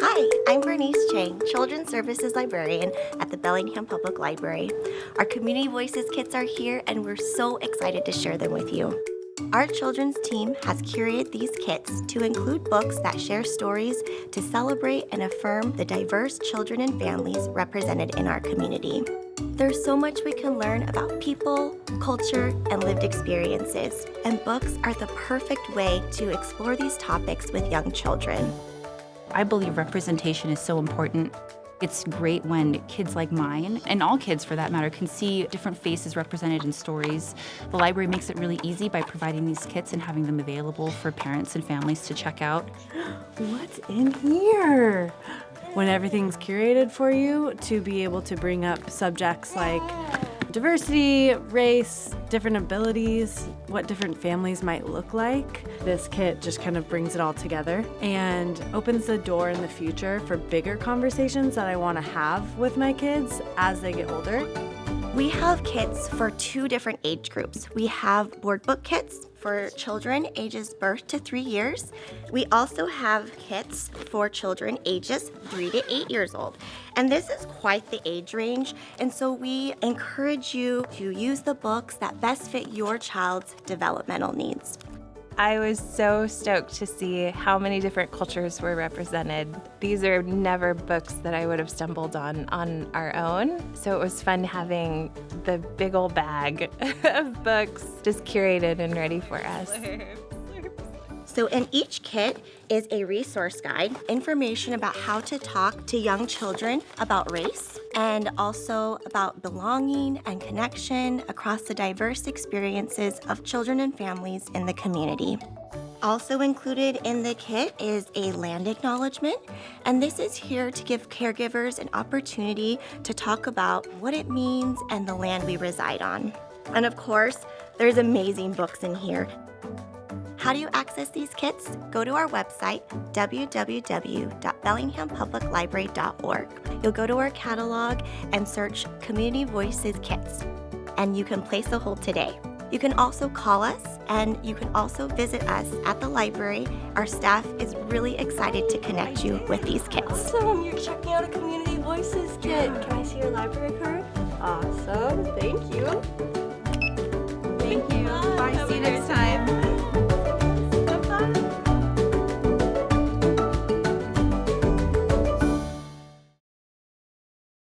Hi, I'm Bernice Chang, Children's Services Librarian at the Bellingham Public Library. Our Community Voices kits are here and we're so excited to share them with you. Our children's team has curated these kits to include books that share stories to celebrate and affirm the diverse children and families represented in our community. There's so much we can learn about people, culture, and lived experiences, and books are the perfect way to explore these topics with young children. I believe representation is so important. It's great when kids like mine, and all kids for that matter, can see different faces represented in stories. The library makes it really easy by providing these kits and having them available for parents and families to check out. What's in here? When everything's curated for you, to be able to bring up subjects like diversity, race, different abilities, what different families might look like. This kit just kind of brings it all together and opens the door in the future for bigger conversations that I want to have with my kids as they get older. We have kits for 2 different age groups. We have board book kits for children ages birth to 3 years. We also have kits for children ages 3 to 8 years old. And this is quite the age range, and so we encourage you to use the books that best fit your child's developmental needs. I was so stoked to see how many different cultures were represented. These are never books that I would have stumbled on our own, so it was fun having the big old bag of books just curated and ready for us. So in each kit is a resource guide, information about how to talk to young children about race, and also about belonging and connection across the diverse experiences of children and families in the community. Also included in the kit is a land acknowledgement, and this is here to give caregivers an opportunity to talk about what it means and the land we reside on. And of course, there's amazing books in here. How do you access these kits? Go to our website, www.bellinghampubliclibrary.org. You'll go to our catalog and search Community Voices Kits, and you can place a hold today. You can also call us, and you can also visit us at the library. Our staff is really excited to connect you with these kits. Awesome, you're checking out a Community Voices kit. Can I see your library card? Awesome, thank you.